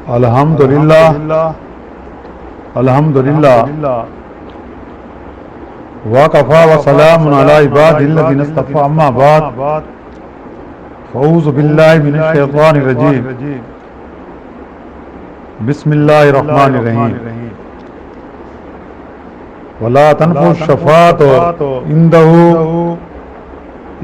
الحمدللہ وکفی وسلام علی عبادہ الذین اصطفی اما بعد فاعوذ باللہ من الشیطان الرجیم بسم اللہ الرحمن الرحیم ولا تنفع الشفاعۃ عنده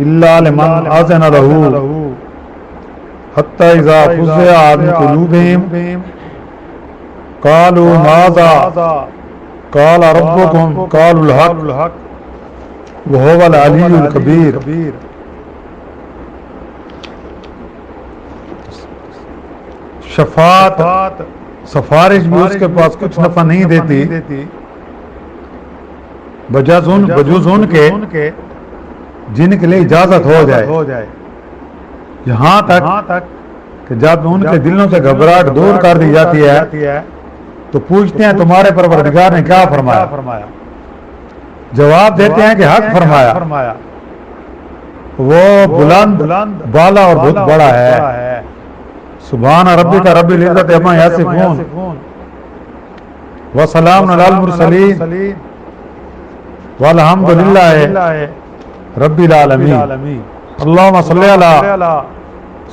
الا لمن اذن له حتی اذا فزع عن قلوبهم قالوا ماذا قال ربكم قالوا الحق وهو العلی الکبیر. شفاعت سفارش بھی اس کے پاس کچھ نفع نہیں دیتی بجز ان کے جن کے لیے اجازت ہو جائے، یہاں تک کہ جب ان کے دلوں سے گھبراہٹ دور کر دی جاتی ہے تو پوچھتے ہیں تمہارے پروردگار نے کیا فرمایا؟ جواب دیتے ہیں کہ حق فرمایا، وہ بلند بالا اور بہت بڑا ہے. سبحان ربک رب العزت عما یصفون وسلام علی المرسلین والحمدللہ رب العالمین. اللہم صلی علی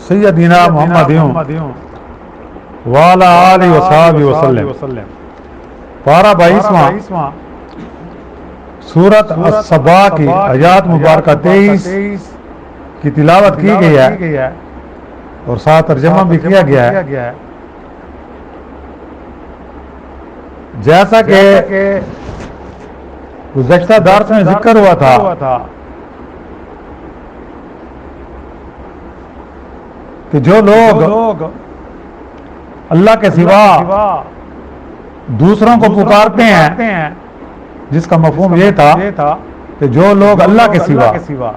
سیدنا محمد وعلی آلہ وصحبہ وسلم. پارہ 22واں سورۃ السبا کی آیات مبارکہ 23 کی تلاوت کی گئی ہے اور ساتھ ترجمہ بھی کیا گیا ہے. جیسا کہ گزشتہ درس میں ذکر ہوا تھا کہ جو لوگ اللہ کے سوا دوسروں کو پکارتے ہیں، جس کا مفہوم یہ تھا کہ جو لوگ اللہ کے سوا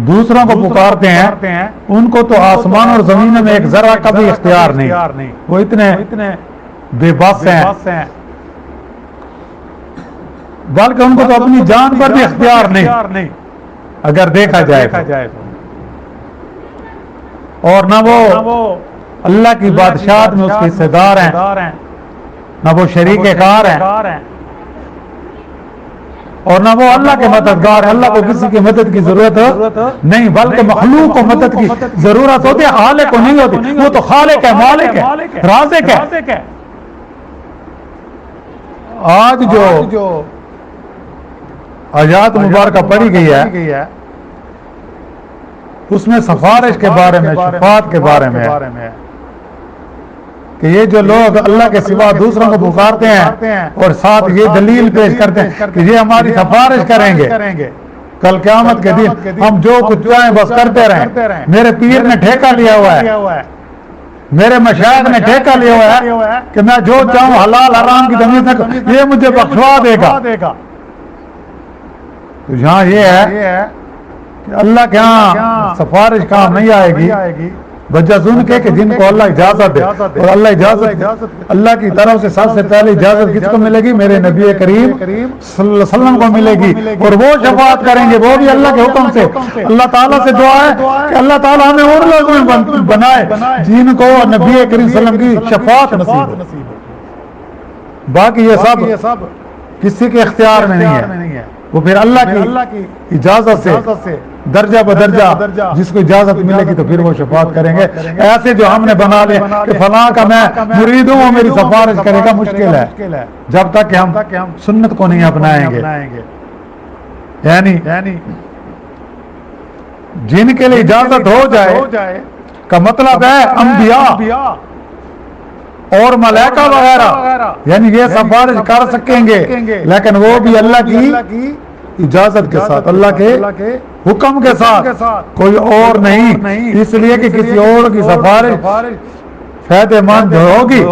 دوسروں کو پکارتے ہیں ان کو تو آسمان اور زمین میں ایک ذرہ کا بھی اختیار نہیں، وہ اتنے بے بس ہیں، بلکہ ان کو تو اپنی جان پر بھی اختیار نہیں اگر دیکھا جائے اور نہ وہ اللہ کی بادشاہت میں اس کے حصے دار ہیں، نہ وہ شریک کار ہیں، اور نہ وہ اللہ کے مددگار. اللہ کو کسی کی مدد کی ضرورت نہیں، بلکہ مخلوق کو مدد کی ضرورت ہوتی ہے، خالق کو نہیں ہوتی. وہ تو خالق ہے، مالک ہے، رازق ہے. آج جو آیات مبارکہ پڑھی گئی ہے اس میں سفارش کے بارے میں، شفاعت کے بارے میں کہ یہ جو لوگ اللہ کے سوا دوسروں کو پکارتے ہیں اور ساتھ یہ دلیل پیش کرتے ہیں کہ یہ ہماری سفارش کریں گے کل قیامت کے دن، ہم جو کچھ چاہیں بس کرتے رہیں. میرے پیر نے ٹھیکہ لیا ہوا ہے، میرے مشائخ نے ٹھیکہ لیا ہوا ہے کہ میں جو چاہوں حلال حرام کی تمیز نہ کروں، یہ مجھے بخشوا دے گا. تو یہاں یہ ہے کہ اللہ کے ہاں سفارش کام نہیں آئے گی بجز ان کے کہ جن کو اللہ اجازت دے. اور اللہ کی طرف سے سب سے پہلے اجازت کس کو ملے گی؟ میرے نبی کریم صلی اللہ علیہ وسلم کو ملے گی، اور وہ شفاعت کریں گے، وہ بھی اللہ کے حکم سے. اللہ تعالیٰ سے دعا ہے کہ اللہ تعالیٰ ہمیں اور لوگوں میں بنائے جن کو نبی کریم صلی اللہ علیہ وسلم کی شفاعت نصیب ہو. باقی یہ سب کسی کے اختیار میں نہیں ہے، وہ پھر اللہ کی اجازت سے درجہ بدرجہ جس کو اجازت ملے گی تو پھر وہ شفاعت کریں گے. ایسے جو ہم نے بنا لے کہ فلاں کا میں مرید ہوں وہ میری سفارش کرے گا، مشکل ہے جب تک کہ ہم سنت کو نہیں اپنائیں گے. یعنی جن کے لیے اجازت ہو جائے کا مطلب ہے انبیاء اور ملائکہ وغیرہ، یعنی یہ سفارش کر سکیں گے لیکن وہ بھی اللہ کی اجازت کے ساتھ، اللہ کے حکم کے ساتھ، کوئی اور نہیں. اس لیے کہ کسی اور کی سفارش فائدہ مند ہوگی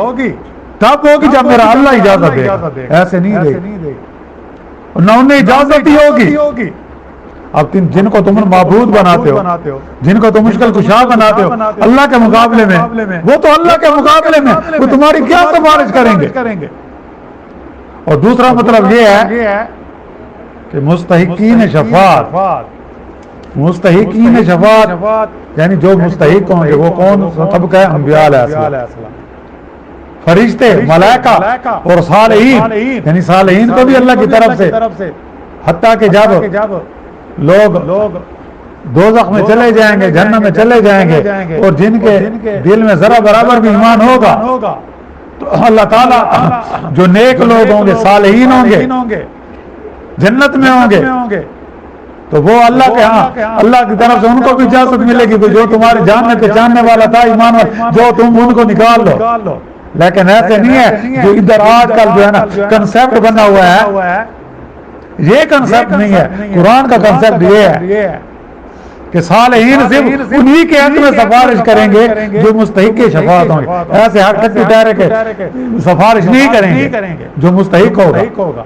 تب ہوگی جب میرا اللہ اجازت دے گا، ایسے نہیں دے گا. نہ انہیں اجازت ہی ہوگی. اب جن کو تم معبود بناتے ہو، جن کو تم مشکل کشا بناتے ہو اللہ کے مقابلے میں، وہ تو اللہ کے مقابلے میں وہ تمہاری کیا سفارش کریں گے. اور دوسرا مطلب یہ ہے کہ مستحقین شفاعت یعنی جو مستحق ہوں گے وہ کون طبقہ ہے؟ انبیاء علیہ السلام. فرشتے، ملائکہ اور صالحین، یعنی صالحین کو بھی اللہ کی طرف سے، حتیٰ کہ جب لوگ دوزخ میں چلے جائیں گے، جہنم میں چلے جائیں گے، اور جن کے دل میں ذرا برابر بھی ایمان ہوگا تو اللہ تعالیٰ جو نیک لوگ ہوں گے، صالحین ہوں گے، جنت میں ہوں گے، تو وہ اللہ کے ہاں اللہ کی طرف سے ان کو بھی اجازت ملے گی کہ جو تمہارے جاننے پہچاننے والا تھا ایمان والا، جو تم ان کو نکال لو۔ لیکن ایسے نہیں ہے جو ادھر آج کل جو ہے نا کنسیپٹ بنا ہوا ہے، یہ کنسیپٹ نہیں ہے۔ قرآن کا کنسیپٹ یہ ہے کہ صالحین صرف انہی کے حق میں سفارش کریں گے جو مستحق شفاعت ہوں گے، ایسے ہر ٹھٹی ٹہرے کے سفارش نہیں کریں گے جو مستحق ہوگا۔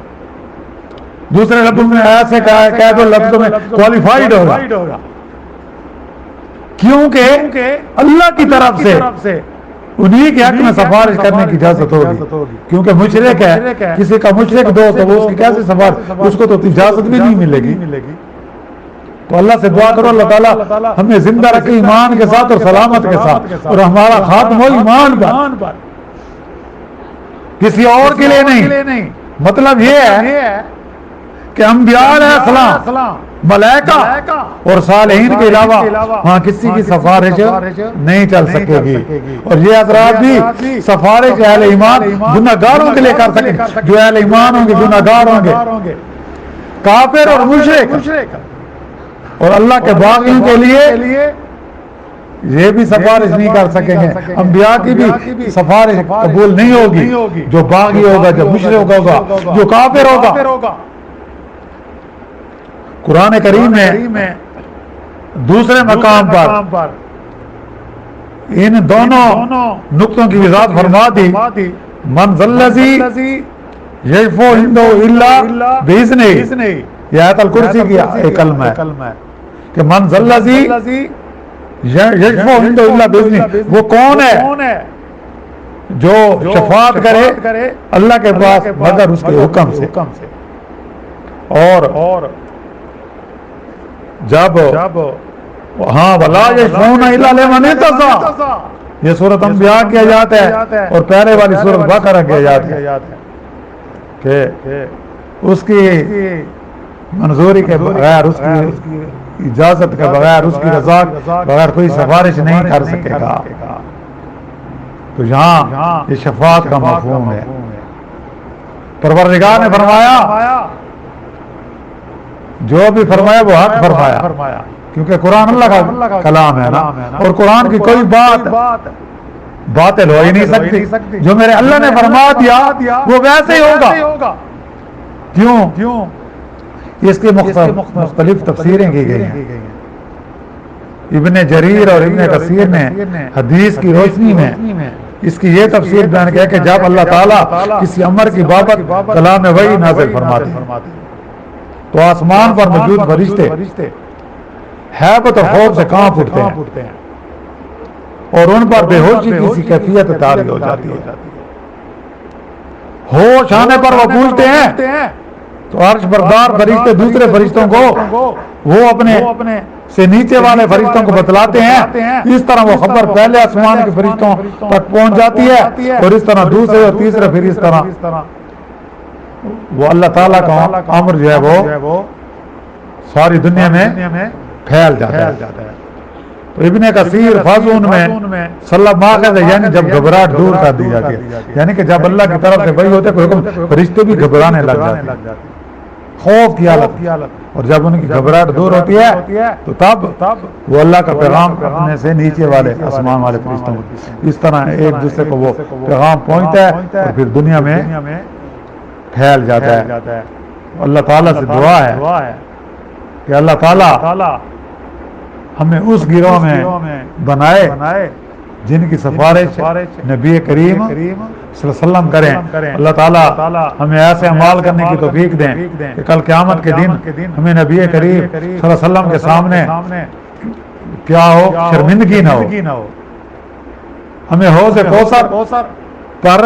دوسرے لفظوں میں ایسے کہہ دو لفظوں میں کوالیفائڈ ہوگا، کیونکہ اللہ کی طرف سے انہی کے حق میں سفارش کرنے کی اجازت ہوگی، کیونکہ مشرک ہے، کسی کا مشرک دوست ہے، وہ اس کی کیسے سفارش، اس کو تو اجازت بھی نہیں ملے گی۔ تو اللہ سے دعا کرو اللہ تعالیٰ ہمیں زندہ رکھے ایمان کے ساتھ اور سلامت کے ساتھ، اور ہمارا خاتم ہو ایمان پر، کسی اور کے لیے نہیں۔ مطلب یہ ہے کہ انبیاء علیہ السلام، ملائکہ اور صالحین کے علاوہ وہاں کسی کی سفارش نہیں چل سکے گی، اور یہ حضرات بھی سفارش اہل ایمان گناہگاروں کے لیے کر سکیں، جو اہل ایمان ہوں گے گناہگار ہوں گے، کافر اور مشرک اور اللہ کے باغیوں کے لیے یہ بھی سفارش نہیں کر سکیں گے۔ انبیاء کی بھی سفارش قبول نہیں ہوگی، جو باغی ہوگا، جو مشرک ہوگا، جو کافر ہوگا۔ قرآن کریم میں دوسرے مقام پر ان دونوں نقطوں کی وضاحت فرما دی۔ من ذا الذی یشفع عنده الا باذنہ، یہ آیت الکرسی کی ایک کلمہ ہے کہ من ذا الذی یشفع عنده الا باذنہ، وہ کون ہے جو شفاعت کرے اللہ کے پاس مگر اس کے حکم سے۔ اور جب ہاں ولا یشفعون الا لمن ارتضی، یہ سورۃ انبیاء کی آیات ہے، اور پہلے والی سورۃ بقرہ کی آیات ہے کہ اس کی منظوری کے بغیر، اس کی اجازت کے بغیر، اس کی رضا کے بغیر کوئی سفارش نہیں کر سکے گا۔ تو یہاں یہ شفاعت کا مفہوم ہے۔ پروردگار نے فرمایا، جو بھی فرمایا وہ حق فرمایا، کیونکہ قرآن اللہ کا کلام ہے نا، اور قرآن کی کوئی بات باطل ہو ہی نہیں سکتی۔ جو میرے اللہ نے فرما دیا وہ ویسے ہی ہوگا۔ کیوں؟ اس کی مختلف تفسیریں کی گئی ہیں۔ ابن جریر اور ابن کثیر نے حدیث کی روشنی میں اس کی یہ تفسیر بیان کیا کہ جب اللہ تعالیٰ کسی امر کی بابت کلام وحی نازل فرماتے ہیں تو آسمان پر موجود فرشتے ہیبت اور خوف سے کانپ اٹھتے ہیں، اور ان پر بے ہوشی کی سی کیفیت طاری ہو جاتی ہے۔ ہوش آنے پر وہ پوچھتے ہیں تو عرش بردار فرشتے دوسرے فرشتوں کو وہ اپنے سے نیچے والے فرشتوں کو بتلاتے ہیں۔ اس طرح وہ خبر پہلے آسمان کے فرشتوں تک پہنچ جاتی ہے، اور اس طرح دوسرے اور تیسرے، پھر اس طرح وہ اللہ تعالیٰ کا امر جو ہے وہ ساری دنیا میں پھیل جاتا ہے۔ تو ابن کثیر فاضون میں صلی ماخذ ہے، یعنی جب گھبراہٹ دور کر دی جاتی ہے، یعنی کہ جب اللہ کی طرف سے وحی ہوتے کوئی حکم فرشتے بھی گھبرانے لگ جاتے ہیں، خوف کی حالت، اور جب ان کی گھبراہٹ دور ہوتی ہے تو تب وہ اللہ کا پیغام اپنے سے نیچے والے آسمان والے فرشتوں کو اس طرح ایک دوسرے کو وہ پیغام پہنچتا ہے اور پھر دنیا میں پھیل جاتا ہے۔ اللہ تعالیٰ سے دعا ہے کہ اللہ تعالیٰ ہمیں اس گروہ میں بنائے جن کی سفارش نبی کریم صلی اللہ علیہ وسلم کریں۔ اللہ تعالیٰ ہمیں ایسے عمال کرنے کی توفیق دیں کہ کل قیامت کے دن ہمیں نبی کریم صلی اللہ علیہ وسلم کے سامنے کیا ہو، شرمندگی نہ ہو، ہمیں حوض کوثر پر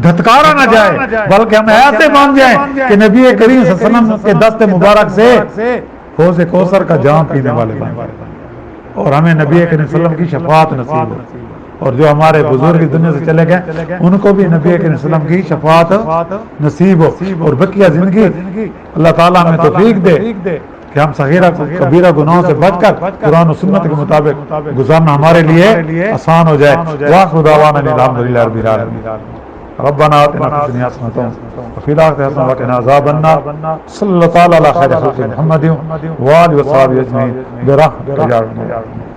دھتکارا نہ جائے، بلکہ ہم ایسے مان جائیں کہ نبی کریم صلی اللہ علیہ وسلم کے دست مبارک سے حوض کوثر کا جام پینے والے بنیں، اور ہمیں نبی کریم صلی اللہ علیہ وسلم کی شفاعت نصیب ہو۔ اور جو ہمارے بزرگ دنیا سے چلے گئے ان کو بھی نبی کریم صلی اللہ علیہ وسلم کی شفاعت نصیب ہو، اور بقیہ زندگی اللہ تعالیٰ ہمیں توفیق دے کہ ہم صغیرہ کبیرہ گناہوں سے بچ کر قرآن و سنت کے مطابق گزارنا ہمارے لیے آسان ہو جائے۔ وآخر دعوانا الحمدللہ رب العالمین۔ ربنا آتنا فی الدنیا حسنۃ وفی الآخرۃ حسنۃ وقنا عذاب النار۔ صلی اللہ تعالی علی خیر خلق محمد وآلہ وصحبہ اجمعین برحمتک یا ارحم الراحمین۔